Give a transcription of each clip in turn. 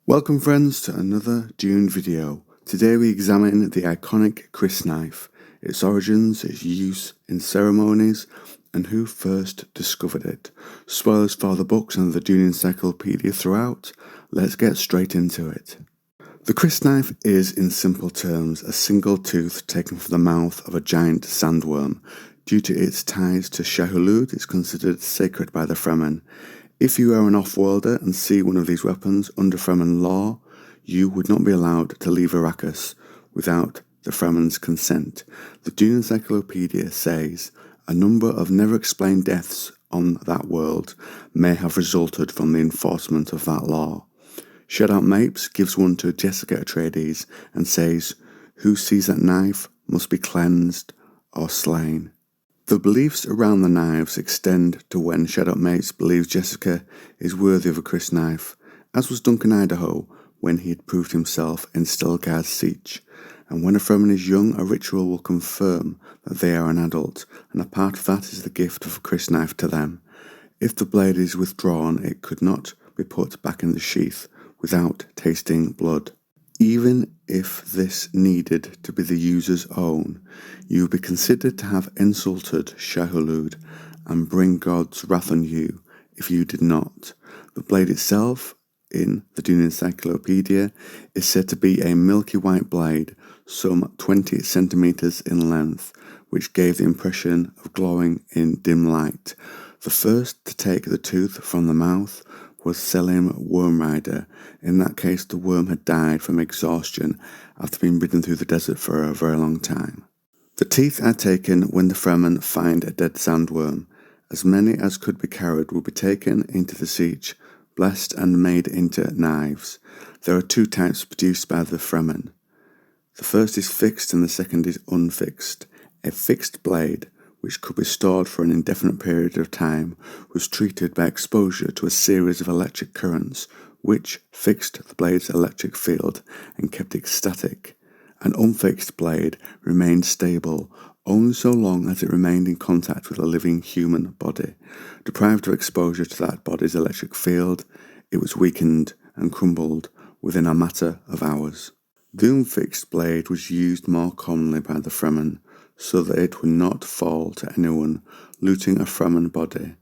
Welcome friends to another Dune video. Today we examine the iconic Crys Lnife, its origins, its use in ceremonies, and who first discovered it. Spoilers for the books and the Dune encyclopedia throughout. Let's get straight into it. The Crys Lnife is, in simple terms, a single tooth taken from the mouth of a giant sandworm. Due to its ties to Shai-Hulud, it's considered sacred by the Fremen. If you are an off-worlder and see one of these weapons under Fremen law, you would not be allowed to leave Arrakis without the Fremen's consent. The Dune encyclopedia says a number of never-explained deaths on that world may have resulted from the enforcement of that law. Shoutout Mapes gives one to Jessica Atreides and says, "Who sees that knife must be cleansed or slain." The beliefs around the knives extend to when Shoutout Mapes believes Jessica is worthy of a Crys Lnife, as was Duncan Idaho when he had proved himself in Stilgar's Siege. And when a Fremen is young, a ritual will confirm that they are an adult, and a part of that is the gift of a Crys Lnife to them. If the blade is withdrawn, it could not be put back in the sheath without tasting blood. Even if this needed to be the user's own, you would be considered to have insulted Shai-Hulud and bring God's wrath on you if you did not. The blade itself, in the Dune encyclopedia, is said to be a milky white blade, some 20 centimeters in length, which gave the impression of glowing in dim light. The first to take the tooth from the mouth was Selim Wormrider. In that case, the worm had died from exhaustion after being ridden through the desert for a very long time. The teeth are taken when the Fremen find a dead sandworm. As many as could be carried will be taken into the siege, blessed and made into knives. There are two types produced by the Fremen. The first is fixed and the second is unfixed. A fixed blade, which could be stored for an indefinite period of time, was treated by exposure to a series of electric currents, which fixed the blade's electric field and kept it static. An unfixed blade remained stable only so long as it remained in contact with a living human body. Deprived of exposure to that body's electric field, it was weakened and crumbled within a matter of hours. The unfixed blade was used more commonly by the Fremen, so that it would not fall to anyone looting a Fremen body.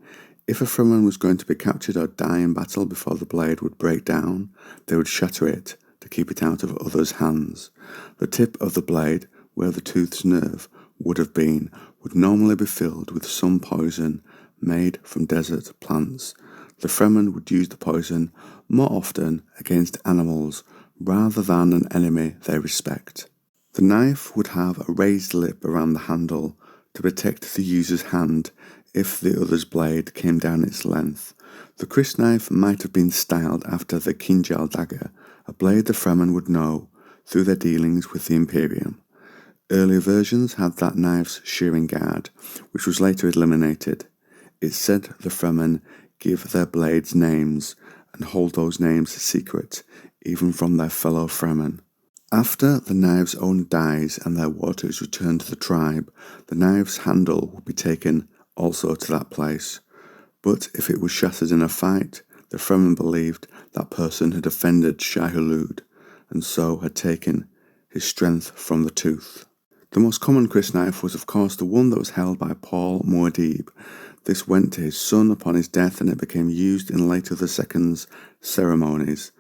If a Fremen was going to be captured or die in battle before the blade would break down, they would shatter it to keep it out of others' hands. The tip of the blade, where the tooth's nerve would have been, would normally be filled with some poison made from desert plants. The Fremen would use the poison more often against animals rather than an enemy they respect. The knife would have a raised lip around the handle to protect the user's hand if the other's blade came down its length. The Crys Lnife might have been styled after the Kinjal dagger, a blade the Fremen would know through their dealings with the Imperium. Earlier versions had that knife's shearing guard, which was later eliminated. It's said the Fremen give their blades names and hold those names secret, even from their fellow Fremen. After the knife's owner dies and their water is returned to the tribe, the knife's handle will be taken also to that place. But if it was shattered in a fight, the Fremen believed that person had offended Shai-Hulud, and so had taken his strength from the tooth. The most common Crys Lnife was of course the one that was held by Paul Muad'Dib. This went to his son upon his death, and it became used in later the Second's ceremonies.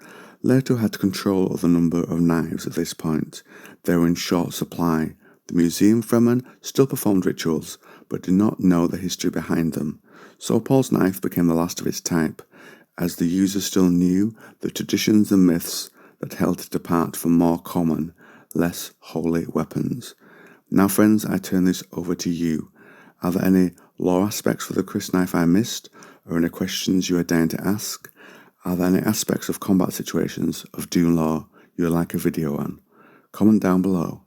Leto had control of the number of knives at this point. They were in short supply. The museum Fremen still performed rituals, but did not know the history behind them. So Paul's knife became the last of its type, as the user still knew the traditions and myths that held it apart from more common, less holy weapons. Now friends, I turn this over to you. Are there any lore aspects for the Crys Lnife I missed, or any questions you are dying to ask? Are there any aspects of combat situations of Dune lore you would like a video on? Comment down below.